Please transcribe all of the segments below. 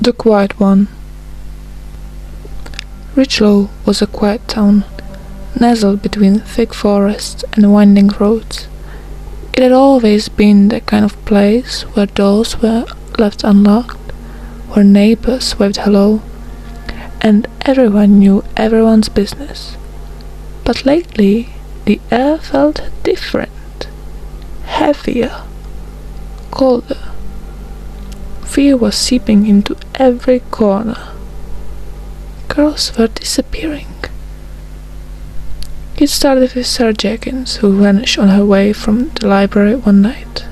The Quiet One. ᵗᵗ was a quiet town, nestled between thick forests and winding roads. It had always been the kind of place where doors were left unlocked, where neighbors waved hello, and everyone knew everyone's business. But lately, the air felt different, heavier, colder. Fear was seeping into every corner. Girls were disappearing. It started with ᵗᵗᵗ, who vanished on her way from the library one night.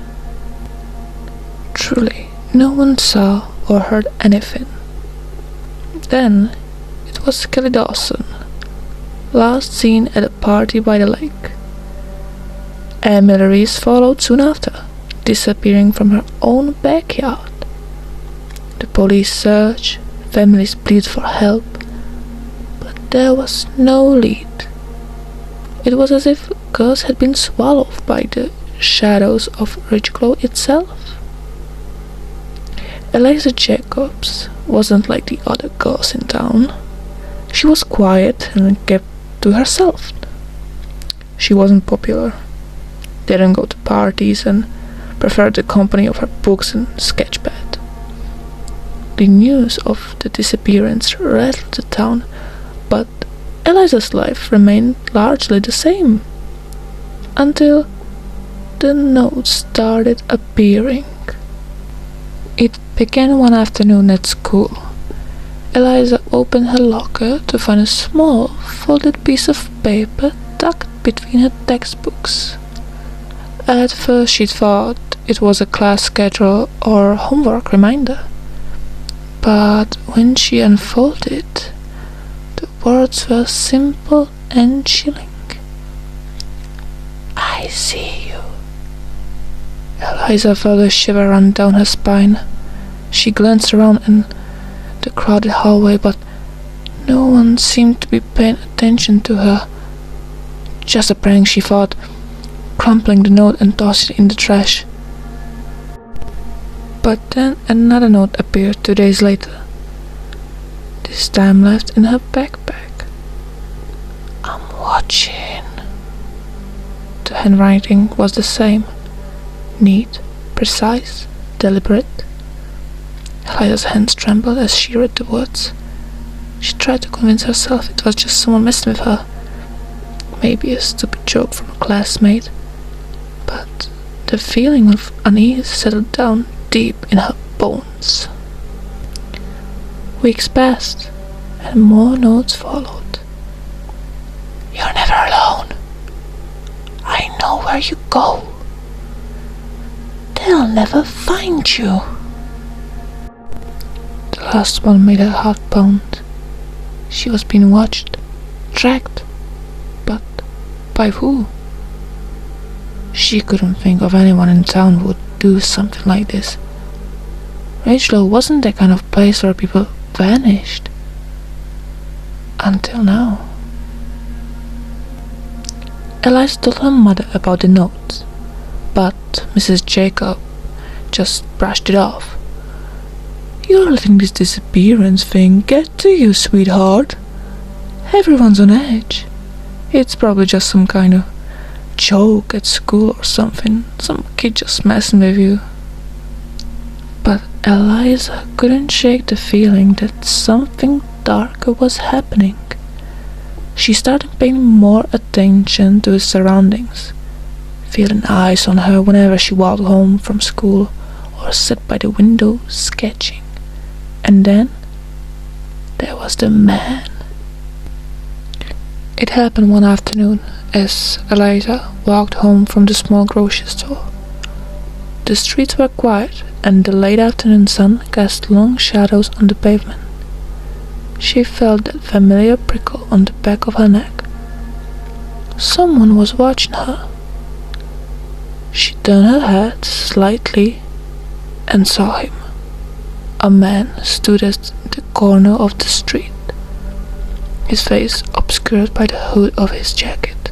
Truly, no one saw or heard anything. Then it was ᵗᵗᵗ, last seen at a party by the lake. ᵗᵗᵗ followed soon after, disappearing from her own backyard. The police searched, families pleaded for help, but there was no lead. It was as if girls had been swallowed by the shadows of ᵗᵗᵗ itself. Eliza Jacobs wasn't like the other girls in town. She was quiet and kept to herself. She wasn't popular, didn't go to parties, and preferred the company of her books and sketchpad. The news of the disappearance rattled the town, but Eliza's life remained largely the same, until the notes started appearing. It began one afternoon at school. Eliza opened her locker to find a small, folded piece of paper tucked between her textbooks. At first she thought it was a class schedule or homework reminder, but when she unfolded, the words were simple and chilling. "I see you." Eliza felt a shiver run down her spine. She glanced around in the crowded hallway, but no one seemed to be paying attention to her. Just a prank, she thought, crumpling the note and tossing it in the trash. But then another note appeared 2 days later, this time left in her backpack. "I'm watching." The handwriting was the same, neat, precise, deliberate. Eliza's hands trembled as she read the words. She tried to convince herself it was just someone messing with her, maybe a stupid joke from a classmate, but the feeling of unease settled down deep in her bones. Weeks passed, and more notes followed. "You're never alone. I know where you go. They'll never find you." The last one made her heart pound. She was being watched, tracked, but by who? She couldn't think of anyone in town who would do something like this. ᵗᵗ wasn't the kind of place where people vanished. Until now. Eliza told her mother about the notes, but Mrs. Jacob just brushed it off. "You're letting this disappearance thing get to you, sweetheart. Everyone's on edge. It's probably just some kind of joke at school or something, some kid just messing with you." But Eliza couldn't shake the feeling that something darker was happening. She started paying more attention to her surroundings, feeling eyes on her whenever she walked home from school or sat by the window sketching. And then there was the man. It happened one afternoon as Eliza walked home from the small grocery store. The streets were quiet, and the late afternoon sun cast long shadows on the pavement. She felt that familiar prickle on the back of her neck. Someone was watching her. She turned her head slightly and saw him. A man stood at the corner of the street, his face obscured by the hood of his jacket,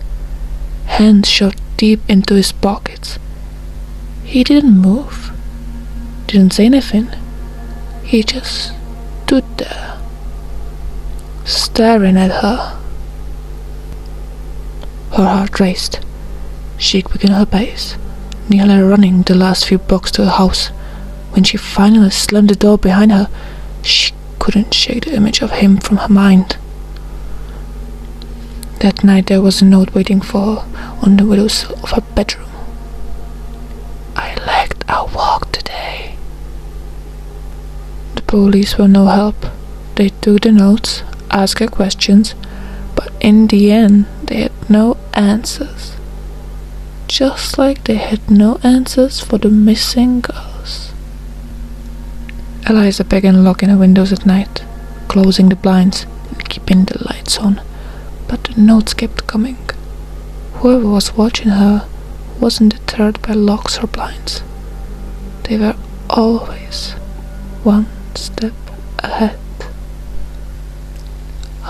hands shoved deep into his pockets. He didn't move, didn't say anything. He just stood there, staring at her. Her heart raced. She quickened her pace, nearly running the last few blocks to her house. When she finally slammed the door behind her, she couldn't shake the image of him from her mind. That night there was a note waiting for her on the windowsill of her bedroom. "I lagged our walk today." The police were no help. They took the notes, asked her questions, but in the end they had no answers. Just like they had no answers for the missing girls. Eliza began locking her windows at night, closing the blinds and keeping the lights on, but the notes kept coming. Whoever was watching her wasn't deterred by locks or blinds. They were always one step ahead.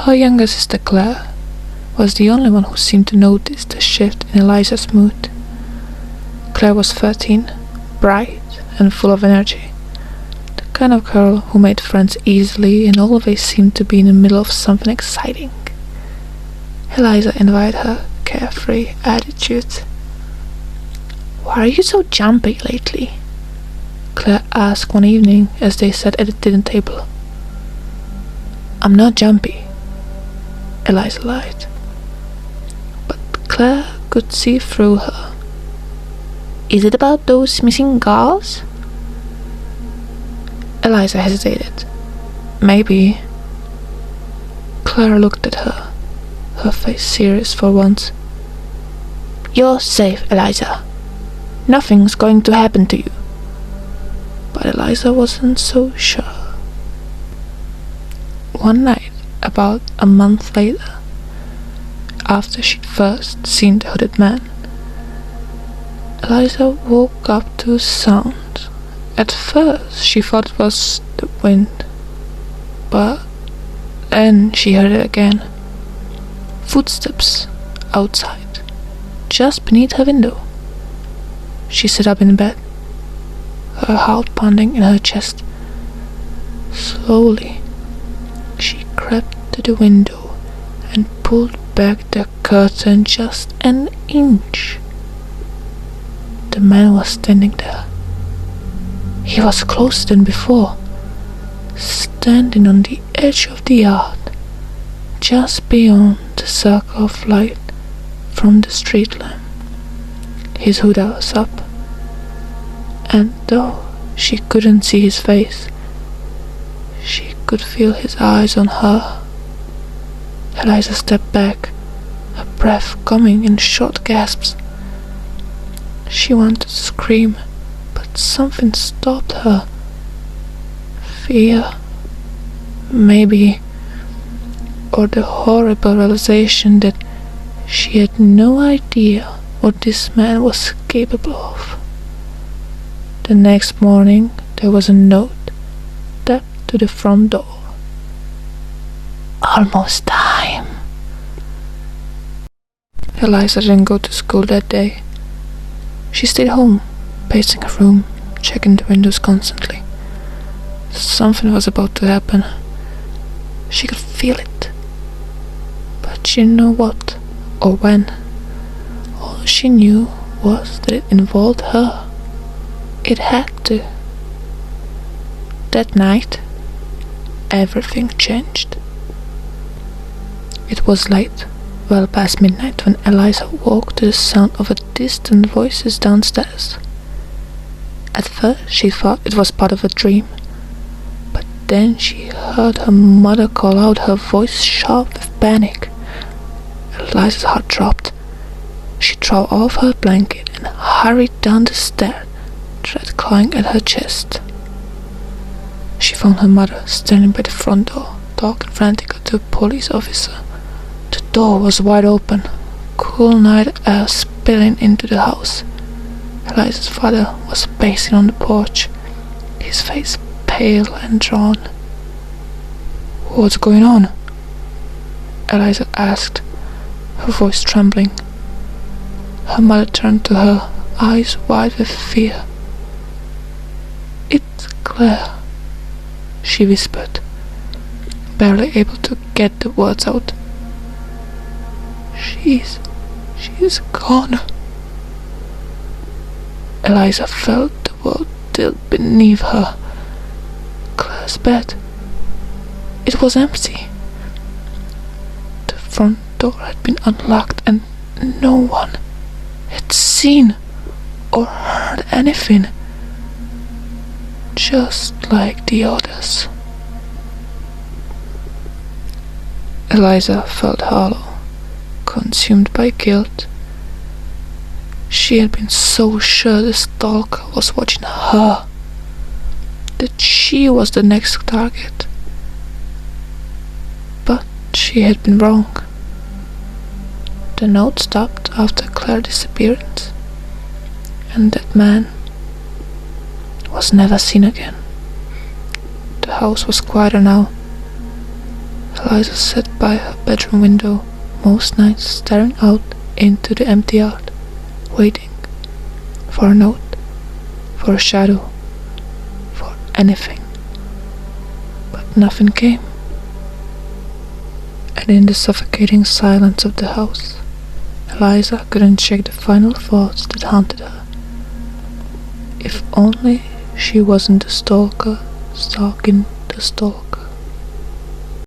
Her younger sister Claire was the only one who seemed to notice the shift in Eliza's mood. Claire was 13, bright and full of energy. The kind of girl who made friends easily and always seemed to be in the middle of something exciting. Eliza envied her carefree attitude. "Why are you so jumpy lately?" Claire asked one evening as they sat at the dinner table. "I'm not jumpy," Eliza lied. But Claire could see through her. "Is it about those missing girls?" Eliza hesitated. "Maybe." Claire looked at her, her face serious for once. "You're safe, Eliza. Nothing's going to happen to you." But Eliza wasn't so sure. One night, about a month later, after she'd first seen the hooded man, Eliza woke up to a sound. At first she thought it was the wind, but then she heard it again. Footsteps outside, just beneath her window. She sat up in bed, her heart pounding in her chest. Slowly, she crept to the window and pulled back the curtain just an inch. The man was standing there. He was closer than before, standing on the edge of the yard, just beyond the circle of light from the street lamp. His hood was up, and though she couldn't see his face, she could feel his eyes on her. Eliza stepped back, her breath coming in short gasps. She wanted to scream, but something stopped her. Fear, maybe, or the horrible realization that she had no idea what this man was capable of. The next morning there was a note tapped to the front door. "Almost time." Eliza didn't go to school that day. She stayed home, pacing her room, checking the windows constantly. Something was about to happen. She could feel it, but she didn't know what or when. All she knew was that it involved her. It had to. That night, everything changed. It was late, well past midnight, when Eliza woke to the sound of distant voices downstairs. At first she thought it was part of a dream, but then she heard her mother call out, her voice sharp with panic. Eliza's heart dropped. She threw off her blanket and hurried down the stairs, dread clawing at her chest. She found her mother standing by the front door, talking frantically to a police officer. The door was wide open, cool night air spilling into the house. Eliza's father was pacing on the porch, his face pale and drawn. "What's going on?" Eliza asked, her voice trembling. Her mother turned to her, eyes wide with fear. "It's Claire," she whispered, barely able to get the words out. She's gone. Eliza felt the world tilt beneath her. Claire's bed. It was empty. The front door had been unlocked and no one had seen or heard anything. Just like the others. Eliza felt hollow, consumed by guilt. She had been so sure the stalker was watching her, that she was the next target. But she had been wrong. The note stopped after Claire's disappearance, and that man was never seen again. The house was quieter now. Eliza sat by her bedroom window most nights, staring out into the empty yard, waiting for a note, for a shadow, for anything. But nothing came. And in the suffocating silence of the house, Eliza couldn't shake the final thoughts that haunted her. If only she wasn't the stalker stalking the stalker.